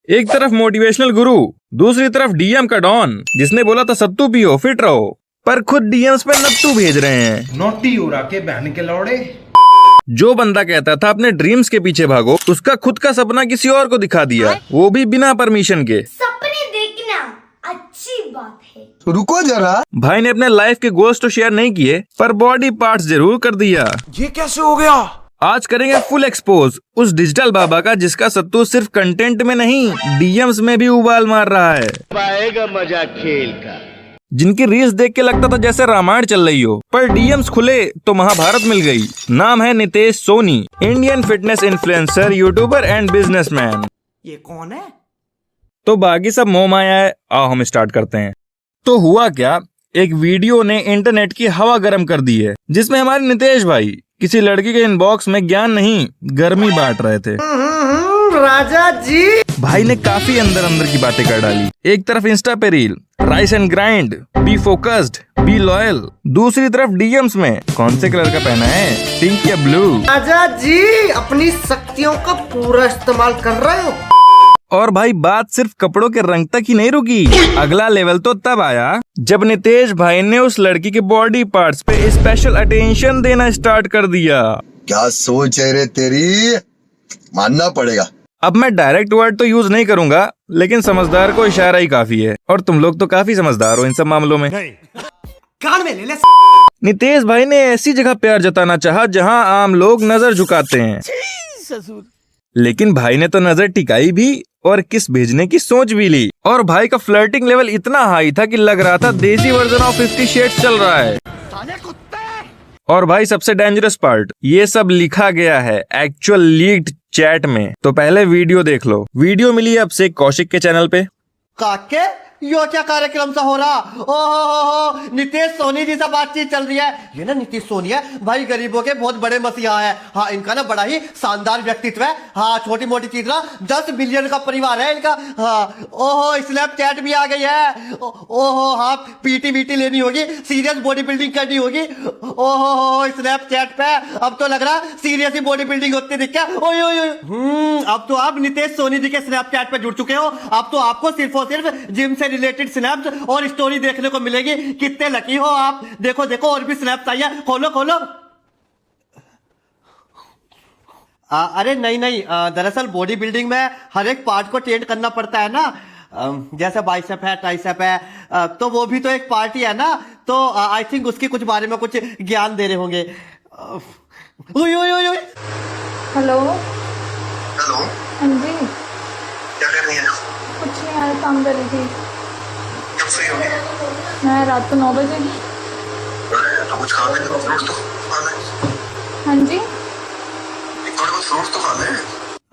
एक तरफ मोटिवेशनल गुरु, दूसरी तरफ डीएम का डॉन जिसने बोला था सत्तू पियो फिट रहो, पर खुद डीएम्स पे नत्तू भेज रहे हैं। नोटी उड़ा के बहन के लौड़े। जो बंदा कहता था अपने ड्रीम्स के पीछे भागो, उसका खुद का सपना किसी और को दिखा दिया, वो भी बिना परमिशन के। सपने देखना अच्छी बात है, रुको जरा। भाई ने अपने लाइफ के गोल्स तो शेयर नहीं किए, पर बॉडी पार्ट्स जरूर कर दिया। ये कैसे हो गया? आज करेंगे फुल एक्सपोज उस डिजिटल बाबा का जिसका सत्तू सिर्फ कंटेंट में नहीं डीएम्स में भी उबाल मार रहा है। पाएगा मजा खेल का। जिनकी रील्स देख के लगता था जैसे रामायण चल रही हो, पर डीएम्स खुले तो महाभारत मिल गई। नाम है Nitesh Soni, Indian fitness influencer, YouTuber and businessman. ये कौन है? तो बाकी सब मोह माया है, आओ हम स्टार्ट करते हैं। तो हुआ क्या, एक वीडियो ने इंटरनेट की हवा गर्म कर दी है, जिसमें हमारे नितेश भाई किसी लड़की के इनबॉक्स में ज्ञान नहीं गर्मी बांट रहे थे। राजा जी। भाई ने काफी अंदर अंदर की बातें कर डाली। एक तरफ इंस्टा पे reel, rice and grind, be focused, be loyal. दूसरी तरफ डीएम्स में कौन से कलर का पहना है, पिंक या ब्लू। राजा जी अपनी शक्तियों का पूरा इस्तेमाल कर रहे हो। और भाई बात सिर्फ कपड़ों के रंग तक ही नहीं रुकी, अगला लेवल तो तब आया जब नितेश भाई ने उस लड़की के बॉडी पार्ट्स पे स्पेशल अटेंशन देना स्टार्ट कर दिया। क्या सोच है रे तेरी, मानना पड़ेगा। अब मैं डायरेक्ट वर्ड तो यूज नहीं करूंगा, लेकिन समझदार को इशारा ही काफी है, और तुम लोग तो काफी समझदार हो इन सब मामलों में। कान में ले ले। नितेश भाई ने ऐसी जगह प्यार जताना चाहा जहां आम लोग नजर झुकाते हैं, लेकिन भाई ने तो नजर टिकाई भी और किस भेजने की सोच भी ली। और भाई का फ्लर्टिंग लेवल इतना हाई था कि लग रहा था देसी वर्जन ऑफ 50 शेड्स चल रहा है। और भाई सबसे डेंजरस पार्ट, ये सब लिखा गया है एक्चुअल लीक्ड चैट में। तो पहले वीडियो देख लो। वीडियो मिली है अब से कौशिक के चैनल पे। काके यो क्या कार्यक्रम सा हो रहा? ओहो नितेश सोनी जी से बातचीत चल रही है। ये ना नितेश सोनी है भाई, गरीबों के बहुत बड़े मसीहा है। हाँ इनका ना बड़ा ही शानदार व्यक्तित्व है। हाँ छोटी मोटी चीज ना 10 बिलियन का परिवार है इनका। हाँ ओहो स्नैपचैट भी आ गई है। ओहो हाँ पीटी वीटी लेनी होगी, सीरियस बॉडी बिल्डिंग करनी होगी। ओहो स्नैपचैट पे अब तो लग रहा सीरियस ही बॉडी बिल्डिंग होती दिख क्या। अब तो आप नितेश सोनी जी के स्नैपचैट पे जुड़ चुके हो। अब तो आपको सिर्फ और सिर्फ जिम से रिलेटेड स्नैप्स और स्टोरी देखने को मिलेगी। कितने लकी हो आप। देखो देखो और भी स्नैप्स आई है, खोलो खोलो। अरे नहीं दरअसल बॉडी बिल्डिंग में हर एक पार्ट को ट्रेन करना पड़ता है ना। जैसे बाइसेप है, ट्राइसेप है, तो वो भी तो एक पार्ट ही है ना। तो आई थिंक उसके कुछ बारे में कुछ ज्ञान दे रहे होंगे। हेलो। हेलो, हाँ जी। क्या कर रही है? कुछ नहीं यार, काम कर रही थी। कब फ्री होगी? मैं रात को 9 बजे। तो कुछ खा ले, फ्रूट तो खा ले। हाँ जी। थोड़े बहुत फ्रूट तो खा ले।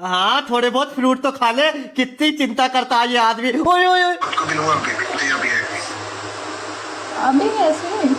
हाँ थोड़े बहुत फ्रूट तो खा ले। कितनी चिंता करता है ये आदमी। ओए खुद को भी लूंगा, अभी है। अभी ऐसे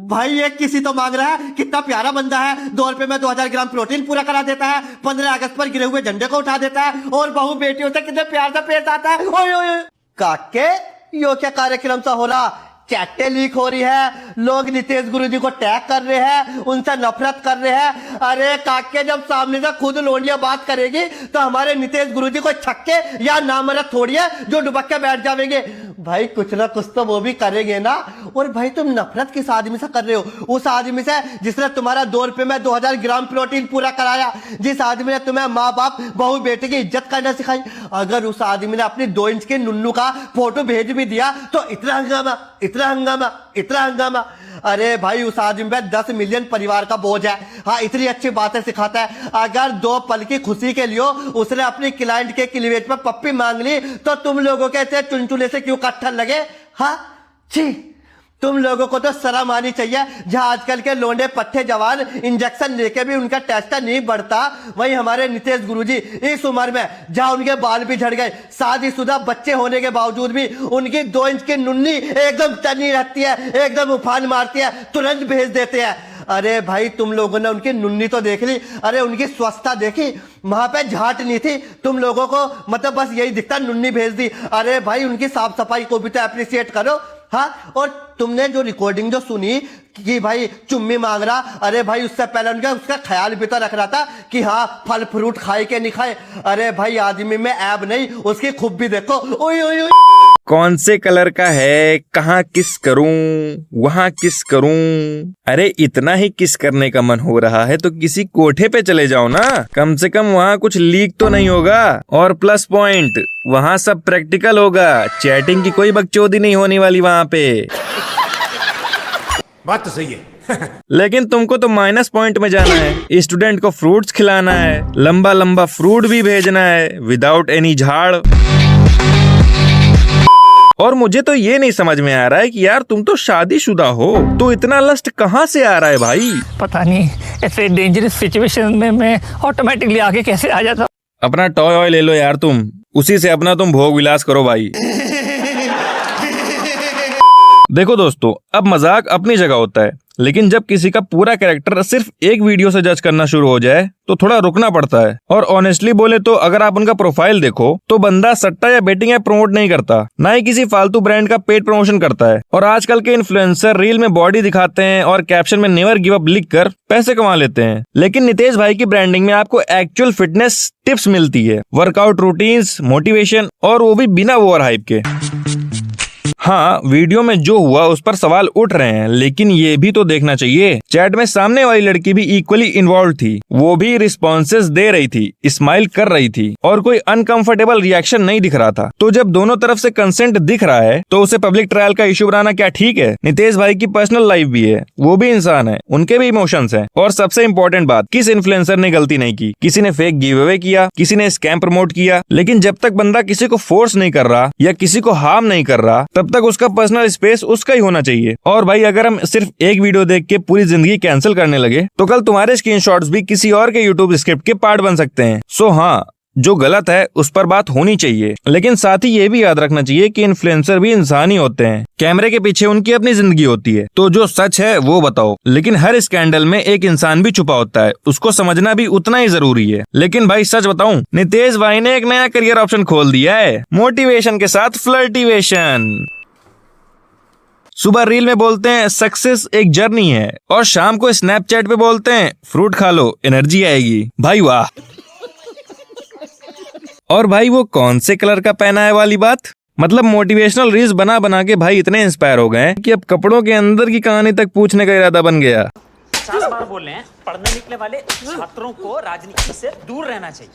भाई ये किसी तो मांग रहा है। कितना प्यारा बंदा है। 2 रुपए में 2000 ग्राम प्रोटीन पूरा करा देता है। 15 अगस्त पर गिरे हुए झंडे को उठा देता है और बहू बेटियों से कितने प्यार से पेश आता है। ओए काके यो क्या कार्यक्रम सा हो रहा? चैटें लीक हो रही है, लोग नितेश गुरुजी को टैग कर रहे हैं, उनसे नफरत कर रहे हैं। अरे काके जब सामने से खुद लोंडिया बात करेगी तो हमारे नितेश गुरुजी को छक्के या नामर्द थोड़ी है जो डुबक के बैठ जाएंगे। भाई कुछ ना कुछ तो वो भी करेंगे ना। और भाई तुम नफरत किस आदमी से कर रहे हो? उस आदमी से जिसने तुम्हारा 2 रुपए में 2000 ग्राम प्रोटीन पूरा कराया, जिस आदमी ने तुम्हें माँ बाप बहू बेटे की इज्जत करना सिखाई। अगर उस आदमी ने अपनी 2 इंच के नुन्नू का फोटो भेज भी दिया तो इतना हंगामा, इतना हंगामा, इतना हंगामा। अरे भाई उस आदमी पे 10 मिलियन परिवार का बोझ है। हाँ इतनी अच्छी बातें सिखाता है। अगर 2 पल की खुशी के लिए उसने अपनी क्लाइंट के क्लीवेज पर पप्पी मांग ली तो तुम लोगों के ऐसे चुनचुने से क्यों कट्ठर लगे? हाँ छी, तुम लोगों को तो शर्म आनी चाहिए। जहां आजकल के लोंडे पट्टे जवान इंजेक्शन लेके भी उनका टेस्ट नहीं बढ़ता, वहीं हमारे नितेश गुरुजी इस उम्र में जहां उनके बाल भी झड़ गए, शादीशुदा बच्चे होने के बावजूद भी उनकी 2 इंच की नुन्नी एकदम तनी रहती है, एकदम उफान मारती है, तुरंत भेज देते हैं। अरे भाई तुम लोगों ने उनकी नुन्नी तो देख ली, अरे उनकी स्वस्थता देखी? वहां पे झाट नहीं थी। तुम लोगों को मतलब बस यही दिखता नुन्नी भेज दी। अरे भाई उनकी साफ सफाई को भी तो अप्रिशिएट करो। हाँ और तुमने जो रिकॉर्डिंग जो सुनी कि भाई चुम्मी मांग रहा, अरे भाई उससे पहले उनका उसका ख्याल भी तो रख रहा था कि हाँ फल फ्रूट खाए के नहीं खाए। अरे भाई आदमी में ऐब नहीं, उसकी खूब भी देखो। ओए ओए ओए। कौन से कलर का है, कहाँ किस करूं, वहां किस करूं। अरे इतना ही किस करने का मन हो रहा है तो किसी कोठे पे चले जाओ ना, कम से कम वहां कुछ लीक तो नहीं होगा। और प्लस पॉइंट, वहां सब प्रैक्टिकल होगा, चैटिंग की कोई बकचोदी नहीं होने वाली वहां पे। बात तो सही है। लेकिन तुमको तो माइनस पॉइंट में जाना है, स्टूडेंट को फ्रूट्स खिलाना है, लंबा लंबा फ्रूट भी भेजना है विदाउट एनी झाड़। और मुझे तो ये नहीं समझ में आ रहा है कि यार तुम तो शादीशुदा हो तो इतना लस्ट कहाँ से आ रहा है भाई। पता नहीं ऐसे डेंजरस सिचुएशन में मैं ऑटोमेटिकली आगे कैसे आ जाता। अपना टॉय ऑय ले लो यार तुम, उसी से अपना तुम भोग विलास करो भाई। देखो दोस्तों, अब मजाक अपनी जगह होता है, लेकिन जब किसी का पूरा कैरेक्टर सिर्फ एक वीडियो से जज करना शुरू हो जाए तो थोड़ा रुकना पड़ता है। और ऑनेस्टली बोले तो अगर आप उनका प्रोफाइल देखो तो बंदा सट्टा या बेटिंग ऐप प्रमोट नहीं करता, ना ही किसी फालतू ब्रांड का पेड प्रमोशन करता है। और आजकल के इन्फ्लुएंसर रील में बॉडी दिखाते हैं और कैप्शन में नेवर गिव अप लिख कर पैसे कमा लेते हैं। लेकिन नितेश भाई की ब्रांडिंग में आपको एक्चुअल फिटनेस टिप्स मिलती है, वर्कआउट रूटीन्स, मोटिवेशन, और वो भी बिना ओवर हाइप के। हाँ, वीडियो में जो हुआ उस पर सवाल उठ रहे हैं, लेकिन ये भी तो देखना चाहिए चैट में सामने वाली लड़की भी इक्वली इन्वॉल्व थी, वो भी रिस्पॉन्सेस दे रही थी, स्माइल कर रही थी और कोई अनकंफर्टेबल रिएक्शन नहीं दिख रहा था। तो जब दोनों तरफ से कंसेंट दिख रहा है तो उसे पब्लिक ट्रायल का इशू बनाना क्या ठीक है? नितेश भाई की पर्सनल लाइफ भी है, वो भी इंसान है, उनके भी इमोशंस हैं। और सबसे इम्पोर्टेंट बात, किस इन्फ्लुएंसर ने गलती नहीं की? किसी ने फेक गिव अवे किया, किसी ने स्कैम प्रमोट किया, लेकिन जब तक बंदा किसी को फोर्स नहीं कर रहा या किसी को हार्म नहीं कर रहा तब तक उसका पर्सनल स्पेस उसका ही होना चाहिए। और भाई अगर हम सिर्फ एक वीडियो देख के पूरी जिंदगी कैंसिल करने लगे तो कल तुम्हारे स्क्रीनशॉट्स भी किसी और के यूट्यूब स्क्रिप्ट के पार्ट बन सकते हैं। सो हाँ, जो गलत है उस पर बात होनी चाहिए, लेकिन साथ ही ये भी याद रखना चाहिए कि इन्फ्लुएंसर भी इंसान ही होते हैं, कैमरे के पीछे उनकी अपनी जिंदगी होती है। तो जो सच है वो बताओ, लेकिन हर स्कैंडल में एक इंसान भी छुपा होता है, उसको समझना भी उतना ही जरूरी है। लेकिन भाई सच बताऊं, नितेश भाई ने एक नया करियर ऑप्शन खोल दिया है, मोटिवेशन के साथ फ्लर्टिवेशन। सुबह रील में बोलते हैं सक्सेस एक जर्नी है, और शाम को स्नैपचैट पे बोलते हैं फ्रूट खा लो एनर्जी आएगी। भाई वाह। और भाई वो कौन से कलर का पहना है वाली बात, मतलब मोटिवेशनल रील्स बना बना के भाई इतने इंस्पायर हो गए हैं कि अब कपड़ों के अंदर की कहानी तक पूछने का इरादा बन गया। 50 बार बोल रहे हैं, पढ़ने निकले वाले छात्रों को राजनीति से दूर रहना चाहिए।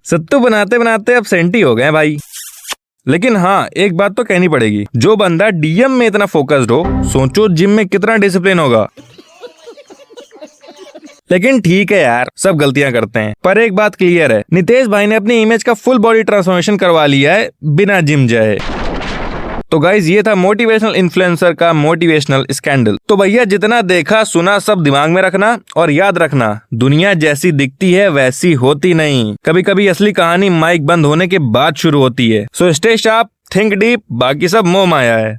सत्तू बनाते बनाते अब सेंटी हो गए भाई। लेकिन हाँ, एक बात तो कहनी पड़ेगी, जो बंदा डीएम में इतना फोकस्ड हो, सोचो जिम में कितना डिसिप्लिन होगा। लेकिन ठीक है यार, सब गलतियां करते हैं, पर एक बात क्लियर है, नितेश भाई ने अपनी इमेज का फुल बॉडी ट्रांसफॉर्मेशन करवा लिया है बिना जिम जाए। तो गाइज ये था मोटिवेशनल इन्फ्लुएंसर का मोटिवेशनल स्कैंडल। तो भैया जितना देखा सुना सब दिमाग में रखना, और याद रखना दुनिया जैसी दिखती है वैसी होती नहीं, कभी कभी असली कहानी माइक बंद होने के बाद शुरू होती है। So stay sharp, think deep, बाकी सब मोह माया है।